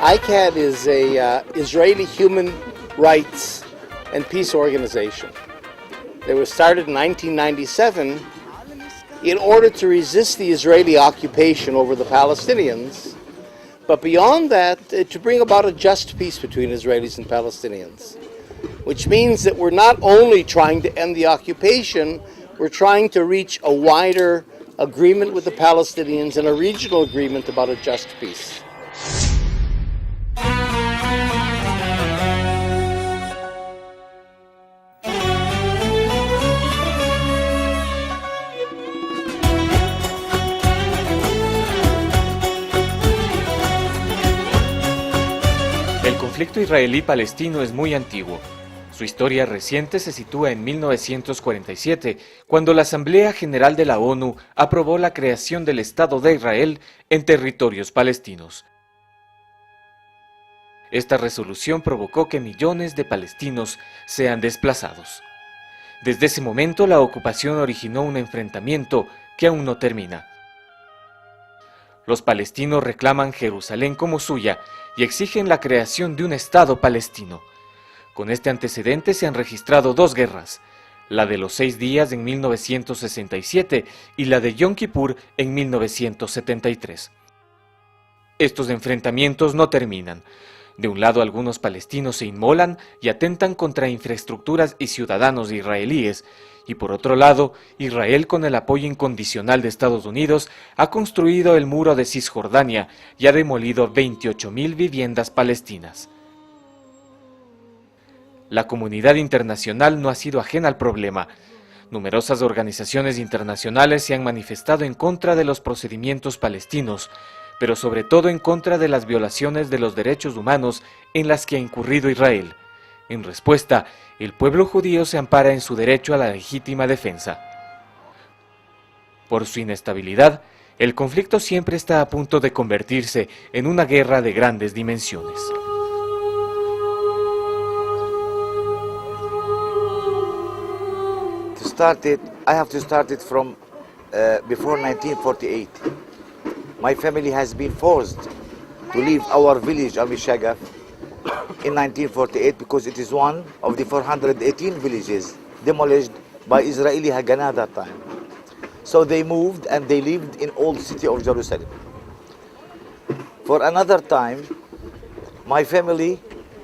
ICAHD is a Israeli human rights and peace organization. They were started in 1997 in order to resist the Israeli occupation over the Palestinians, but beyond that, to bring about a just peace between Israelis and Palestinians, which means that we're not only trying to end the occupation, we're trying to reach a wider agreement with the Palestinians and a regional agreement about a just peace. El conflicto israelí-palestino es muy antiguo. Su historia reciente se sitúa en 1947, cuando la Asamblea General de la ONU aprobó la creación del Estado de Israel en territorios palestinos. Esta resolución provocó que millones de palestinos sean desplazados. Desde ese momento, la ocupación originó un enfrentamiento que aún no termina. Los palestinos reclaman Jerusalén como suya y exigen la creación de un Estado palestino. Con este antecedente se han registrado dos guerras, la de los 6 días en 1967 y la de Yom Kippur en 1973. Estos enfrentamientos no terminan. De un lado, algunos palestinos se inmolan y atentan contra infraestructuras y ciudadanos israelíes, y por otro lado, Israel, con el apoyo incondicional de Estados Unidos, ha construido el muro de Cisjordania y ha demolido 28.000 viviendas palestinas. La comunidad internacional no ha sido ajena al problema. Numerosas organizaciones internacionales se han manifestado en contra de los procedimientos palestinos, pero sobre todo en contra de las violaciones de los derechos humanos en las que ha incurrido Israel. En respuesta, el pueblo judío se ampara en su derecho a la legítima defensa. Por su inestabilidad, el conflicto siempre está a punto de convertirse en una guerra de grandes dimensiones. I have to start it from before 1948. My family has been forced to leave our village, Amishagaf, in 1948 because it is one of the 418 villages demolished by Israeli Haganah that time. So they moved and they lived in old city of Jerusalem. For another time, my family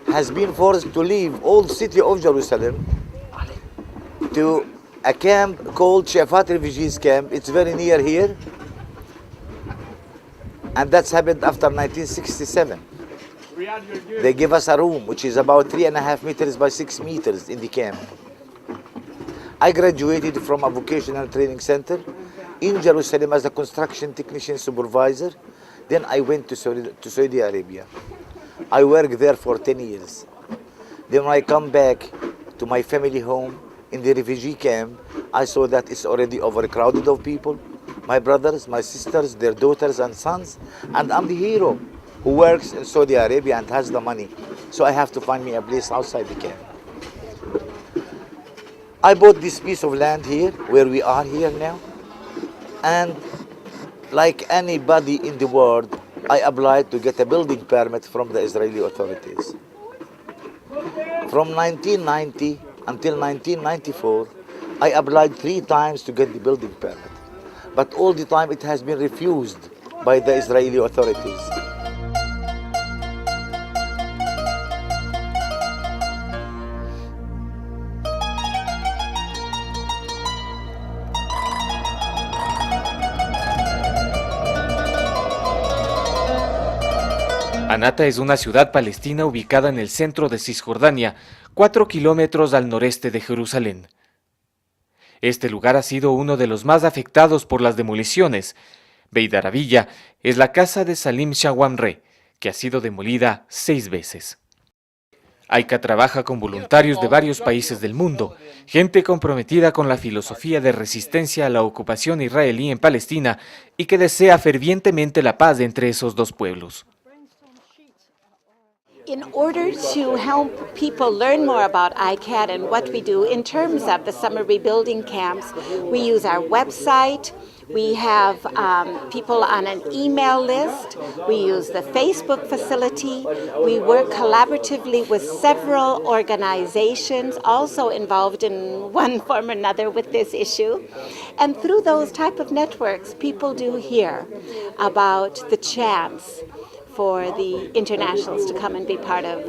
has been forced to leave old city of Jerusalem to a camp called Shafat Refugees Camp. It's very near here. And that's happened after 1967. They give us a room which is about 3.5 meters by 6 meters in the camp. I graduated from a vocational training center in Jerusalem as a construction technician supervisor. Then I went to Saudi Arabia. I worked there for 10 years. Then when I come back to my family home in the refugee camp, I saw that it's already overcrowded of people. My brothers, my sisters, their daughters and sons, and I'm the hero who works in Saudi Arabia and has the money. So I have to find me a place outside the camp. I bought this piece of land here, where we are here now, and like anybody in the world, I applied to get a building permit from the Israeli authorities. From 1990 until 1994, I applied 3 times to get the building permit. But all the time it has been refused by the Israeli authorities. Anata es una ciudad palestina ubicada en el centro de Cisjordania, 4 kilómetros al noreste de Jerusalén. Este lugar ha sido uno de los más afectados por las demoliciones. Beit Arabilla es la casa de Salim Shawamre, que ha sido demolida 6 veces. ICAHD trabaja con voluntarios de varios países del mundo, gente comprometida con la filosofía de resistencia a la ocupación israelí en Palestina y que desea fervientemente la paz entre esos dos pueblos. In order to help people learn more about ICAHD and what we do in terms of the summer rebuilding camps, we use our website, We have people on an email list. We use the Facebook facility. We work collaboratively with several organizations also involved in one form or another with this issue. And through those type of networks, people do hear about the chance for the internationals to come and be part of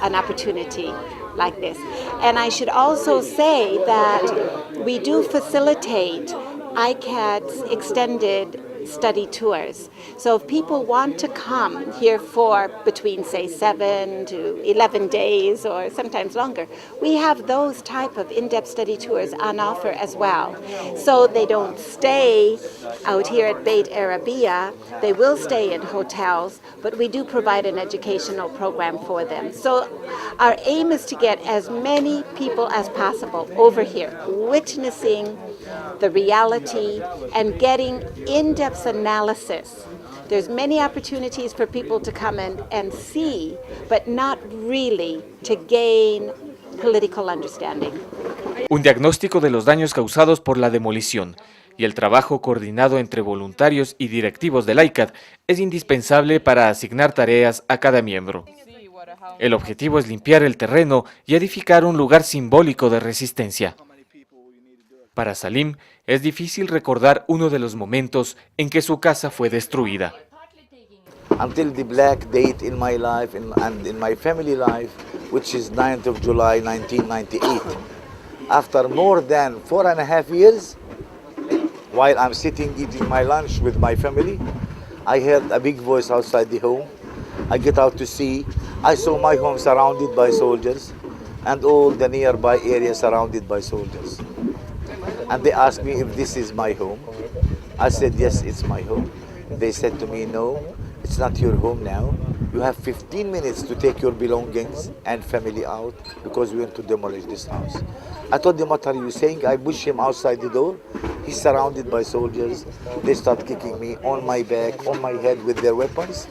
an opportunity like this. And I should also say that we do facilitate ICAHD's extended study tours. So if people want to come here for between, say, 7 to 11 days or sometimes longer, we have those type of in-depth study tours on offer as well. So they don't stay out here at Beit Arabia, they will stay in hotels, but we do provide an educational program for them. So our aim is to get as many people as possible over here, witnessing the reality and getting in-depth analysis. There's many opportunities for people to come in and see, but not really to gain political understanding. Un diagnóstico de los daños causados por la demolición y el trabajo coordinado entre voluntarios y directivos del ICAHD es indispensable para asignar tareas a cada miembro. El objetivo es limpiar el terreno y edificar un lugar simbólico de resistencia. Para Salim, es difícil recordar uno de los momentos en que su casa fue destruida. Until the black date in my life and in my family life, which is 9th of July 1998. After more than 4.5 years, while I'm sitting eating my lunch with my family, I heard a big voice outside the home. I get out to see. I saw my home surrounded by soldiers and all the nearby area surrounded by soldiers. And they asked me if this is my home. I said, yes, it's my home. They said to me, no, it's not your home now. You have 15 minutes to take your belongings and family out because we want to demolish this house. I told them, what are you saying? I push him outside the door. He's surrounded by soldiers. They start kicking me on my back, on my head with their weapons.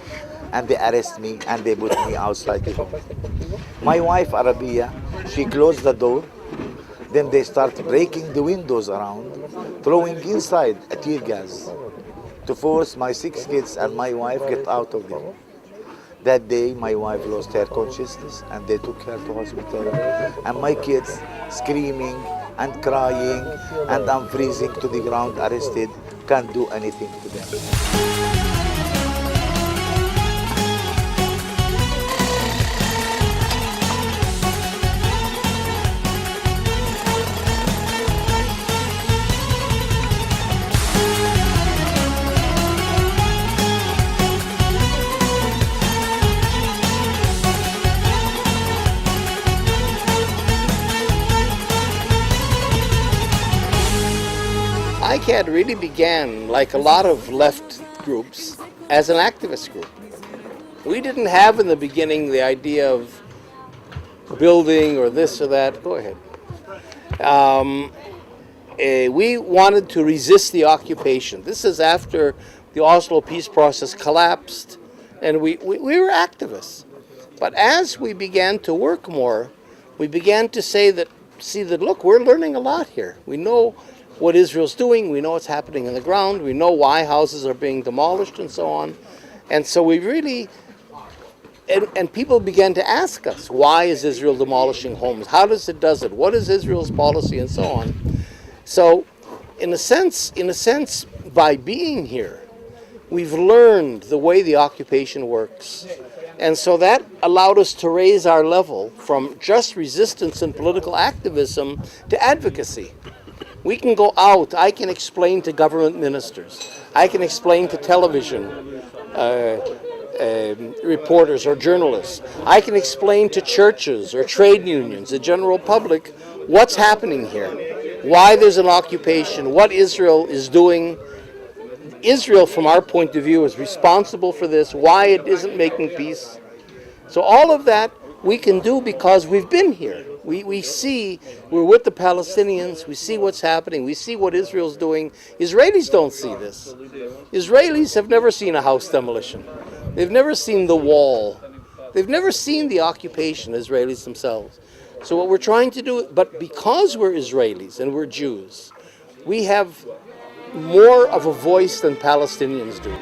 And they arrest me and they put me outside the home. My wife, Arabia, she closed the door. Then they start breaking the windows around, throwing inside a tear gas to force my 6 kids and my wife get out of there. That day, my wife lost her consciousness and they took her to hospital. And my kids screaming and crying and I'm freezing to the ground, arrested, can't do anything to them. ICAHD really began, like a lot of left groups, as an activist group. We didn't have in the beginning the idea of building or this or that. Go ahead. We wanted to resist the occupation. This is after the Oslo peace process collapsed, and we were activists. But as we began to work more, we began to see that, look, we're learning a lot here. We know what Israel's doing, we know what's happening on the ground, we know why houses are being demolished and so on. And so we really, and people began to ask us, why is Israel demolishing homes? How does it does it? What is Israel's policy and so on? So in a sense, by being here, we've learned the way the occupation works. And so that allowed us to raise our level from just resistance and political activism to advocacy. We can go out, I can explain to government ministers, I can explain to television reporters or journalists, I can explain to churches or trade unions, the general public, what's happening here, why there's an occupation, what Israel is doing. Israel, from our point of view, is responsible for this, why it isn't making peace. So all of that we can do because we've been here. We see, we're with the Palestinians, we see what's happening, we see what Israel's doing. Israelis don't see this. Israelis have never seen a house demolition. They've never seen the wall. They've never seen the occupation, Israelis themselves. So what we're trying to do, but because we're Israelis and we're Jews, we have more of a voice than Palestinians do.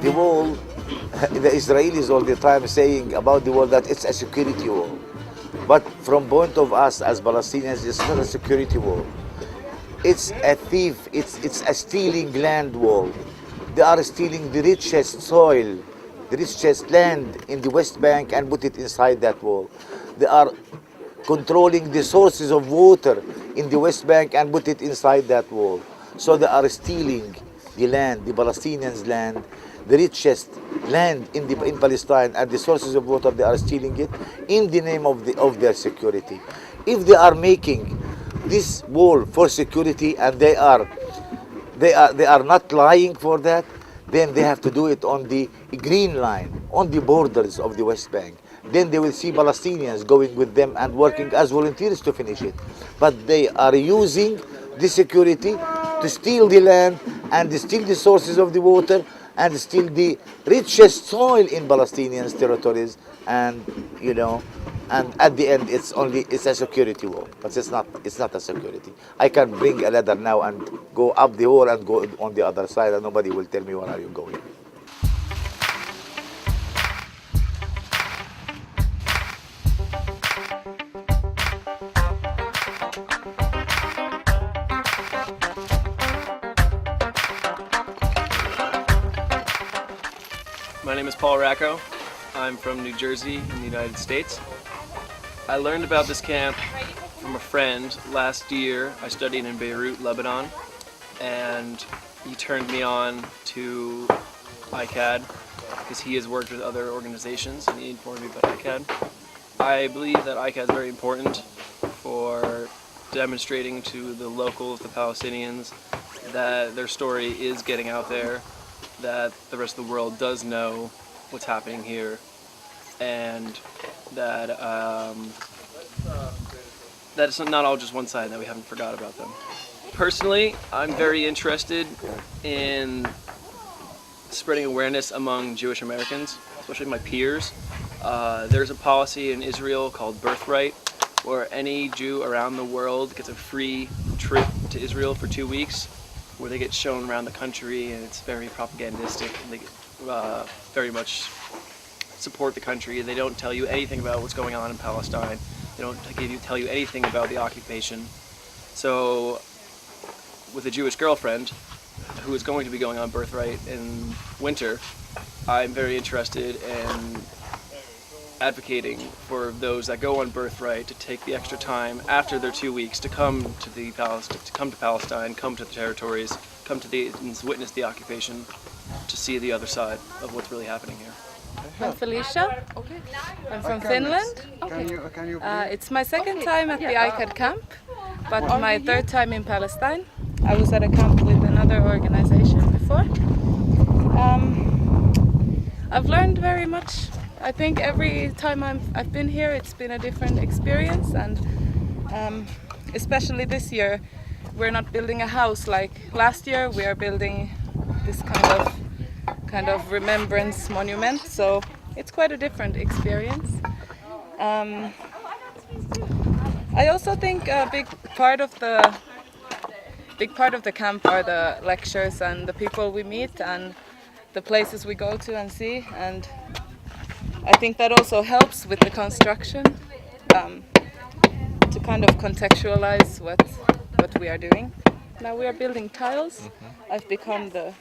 The wall, the Israelis all the time saying about the wall that it's a security wall. But from point of us as Palestinians, it's not a security wall. It's a thief, it's a stealing land wall. They are stealing the richest soil, the richest land in the West Bank and put it inside that wall. They are controlling the sources of water in the West Bank and put it inside that wall. So they are stealing the land, the Palestinians' land, the richest land in Palestine and the sources of water. They are stealing it in the name of their security. If they are making this wall for security and they are not lying for that, then they have to do it on the green line, on the borders of the West Bank. Then they will see Palestinians going with them and working as volunteers to finish it. But they are using the security to steal the land and steal the sources of the water and steal the richest soil in Palestinian territories, and and at the end it's a security wall, but it's not a security. I can bring a ladder now and go up the wall and go on the other side and nobody will tell me where are you going. My name is Paul Racco. I'm from New Jersey in the United States. I learned about this camp from a friend last year. I studied in Beirut, Lebanon, and he turned me on to ICAHD because he has worked with other organizations and he informed me about ICAHD. I believe that ICAHD is very important for demonstrating to the locals, the Palestinians, that their story is getting out there, that the rest of the world does know what's happening here, and that that it's not all just one side, that we haven't forgot about them. Personally, I'm very interested in spreading awareness among Jewish Americans, especially my peers. There's a policy in Israel called Birthright, where any Jew around the world gets a free trip to Israel for 2 weeks, where they get shown around the country, and it's very propagandistic, and they very much support the country. They don't tell you anything about what's going on in Palestine. They don't tell you anything about the occupation. So with a Jewish girlfriend who is going to be going on Birthright in winter, I'm very interested in advocating for those that go on Birthright to take the extra time after their 2 weeks to come to Palestine, come to the territories, and witness the occupation, to see the other side of what's really happening here. I'm Felicia. I'm from Finland. It's my second time at the ICAHD camp, but my third time in Palestine. I was at a camp with another organization before. I've learned very much. I think every time I've been here, it's been a different experience, and especially this year, we're not building a house like last year. We are building this kind of remembrance monument, so it's quite a different experience. I also think a big part of the camp are the lectures and the people we meet and the places we go to and see, and I think that also helps with the construction, to kind of contextualize what we are doing. Now we are building tiles. I've become the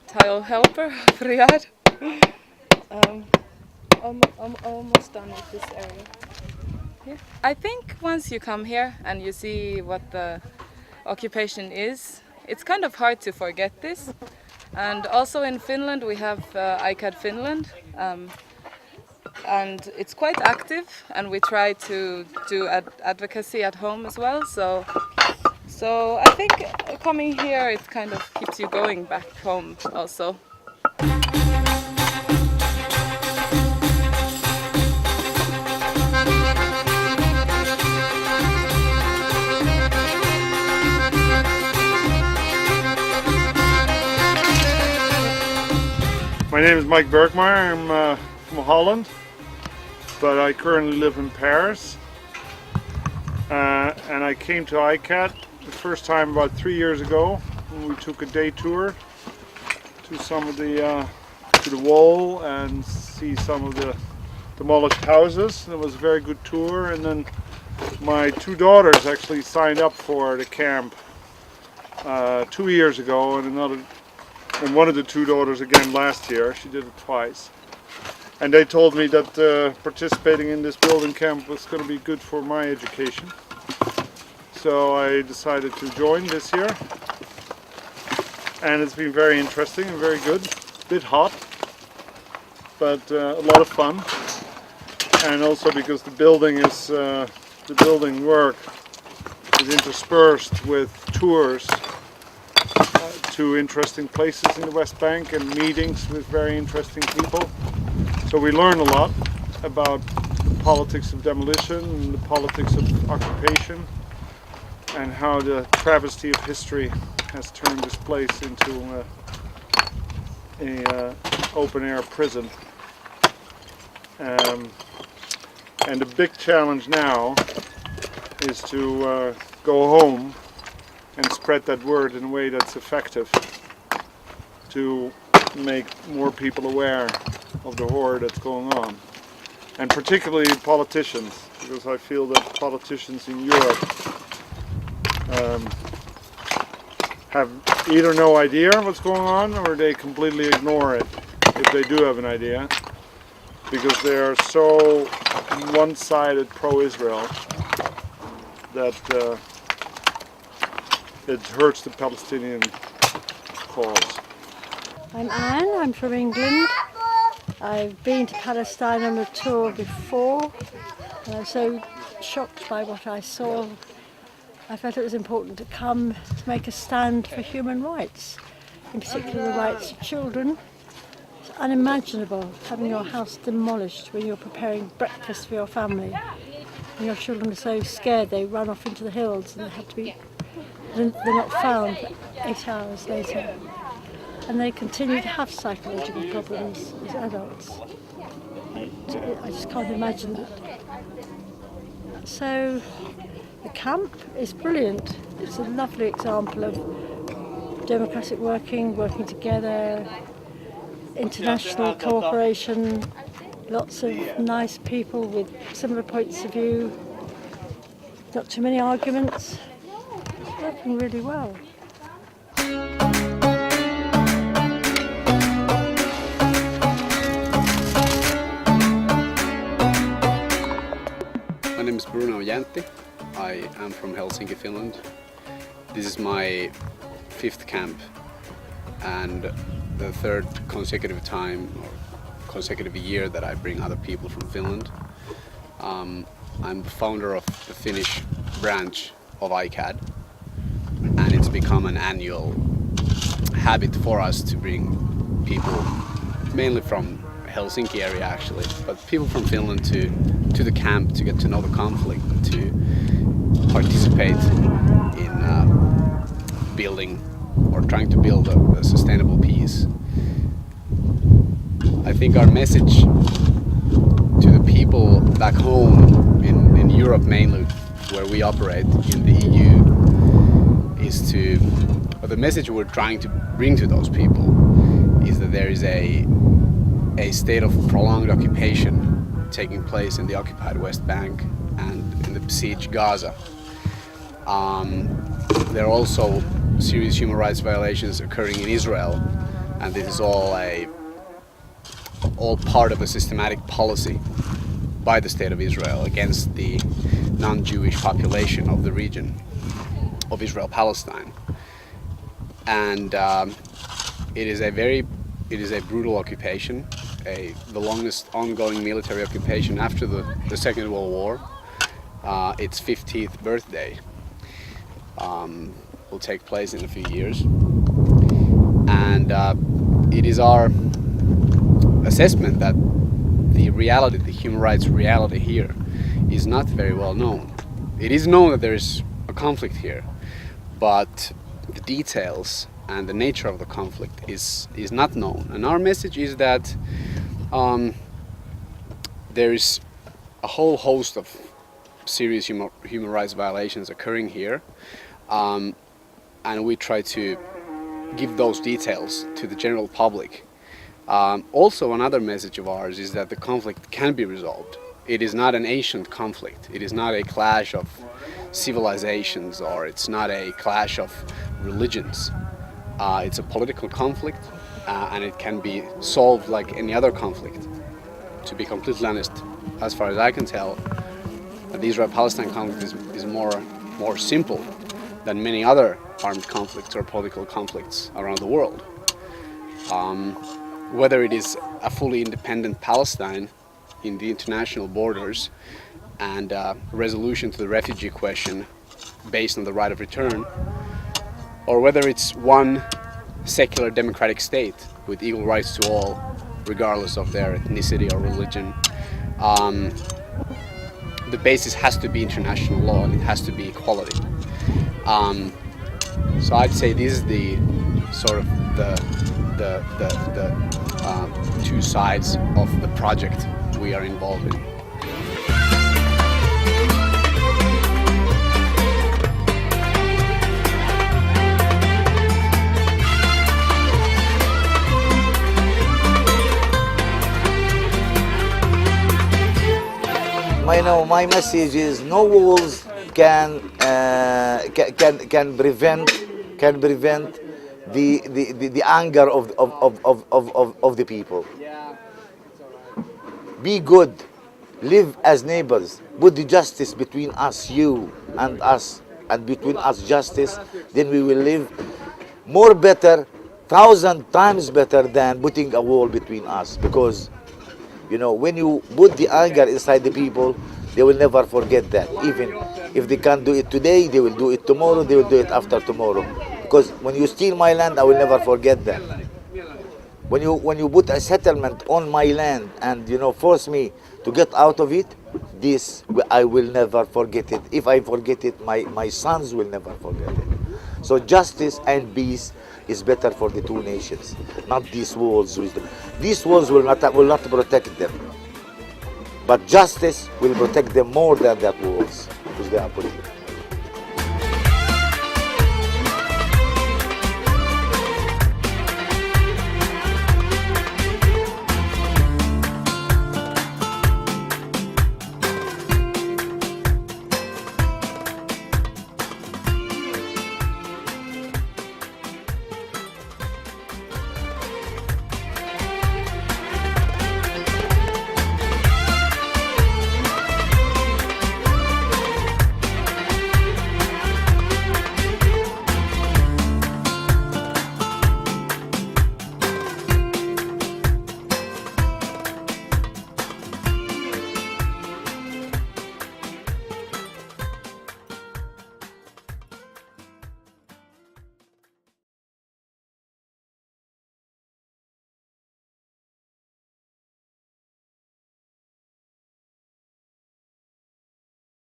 tile helper of Riyadh. Almost done with this area. Yeah. I think once you come here and you see what the occupation is, it's kind of hard to forget this. And also in Finland we have ICAHD Finland, and it's quite active, and we try to do advocacy at home as well. So I think coming here, it kind of keeps you going back home also. My name is Mike Bergmeyer. I'm from Holland, but I currently live in Paris. And I came to ICAHD the first time about 3 years ago when we took a day tour to some of to the wall and see some of the demolished houses. It was a very good tour, and then my two daughters actually signed up for the camp 2 years ago, and one of the two daughters again last year. She did it twice. And they told me that participating in this building camp was going to be good for my education. So I decided to join this year. And it's been very interesting and very good. A bit hot, but a lot of fun. And also because the building work is interspersed with tours to interesting places in the West Bank and meetings with very interesting people. So we learn a lot about the politics of demolition and the politics of occupation and how the travesty of history has turned this place into a open-air prison. And the big challenge now is to go home and spread that word in a way that's effective to make more people aware of the horror that's going on. And particularly politicians, because I feel that politicians in Europe have either no idea what's going on or they completely ignore it if they do have an idea, because they are so one-sided pro-Israel that it hurts the Palestinian cause. I'm Anne, I'm from England. I've been to Palestine on a tour before, and I was so shocked by what I saw. I felt it was important to come to make a stand for human rights, in particular the rights of children. It's unimaginable having your house demolished when you're preparing breakfast for your family. And your children are so scared they run off into the hills and they're not found 8 hours later. And they continue to have psychological problems as adults. I just can't imagine it. So the camp is brilliant. It's a lovely example of democratic working together, international cooperation, lots of nice people with similar points of view, not too many arguments. It's working really well. My name is Bruno Jäntti. I am from Helsinki, Finland. This is my 5th camp and the 3rd consecutive time or consecutive year that I bring other people from Finland. I'm the founder of the Finnish branch of ICAHD, and it's become an annual habit for us to bring people, mainly from Helsinki area actually, but people from Finland to the camp to get to know the conflict, to participate in building or trying to build a sustainable peace. I think our message to the people back home in Europe mainly, where we operate in the EU, is the message we're trying to bring to those people is that there is a state of prolonged occupation taking place in the occupied West Bank and in the besieged Gaza. There are also serious human rights violations occurring in Israel, and this is all part of a systematic policy by the State of Israel against the non-Jewish population of the region of Israel-Palestine. And it is a brutal occupation, the longest ongoing military occupation after the Second World War, its 50th birthday. will take place in a few years. And it is our assessment that the reality, the human rights reality here, is not very well known. It is known that there is a conflict here, but the details and the nature of the conflict is not known. And our message is that there is a whole host of serious human rights violations occurring here, and we try to give those details to the general public. Also, another message of ours is that the conflict can be resolved. It is not an ancient conflict. It is not a clash of civilizations, or it's not a clash of religions. It's a political conflict, and it can be solved like any other conflict. To be completely honest, as far as I can tell, the Israel-Palestine conflict is more simple than many other armed conflicts or political conflicts around the world. Whether it is a fully independent Palestine in the international borders and resolution to the refugee question based on the right of return, or whether it's one secular democratic state with equal rights to all, regardless of their ethnicity or religion, the basis has to be international law, and it has to be equality. So I'd say this is the sort of the two sides of the project we are involved in. My message is no walls can prevent the anger of the people. Be good, live as neighbors, put the justice between us, you and us, and between us justice, then we will live more better, 1,000 times better than putting a wall between us. Because you know, when you put the anger inside the people, they will never forget that. Even if they can't do it today, they will do it tomorrow, they will do it after tomorrow. Because when you steal my land, I will never forget that. When you put a settlement on my land and, you know, force me to get out of it, this I will never forget it. If I forget it, my sons will never forget it. So justice and peace is better for the two nations, not these walls. These walls will not protect them, but justice will protect them more than that walls, because they are political.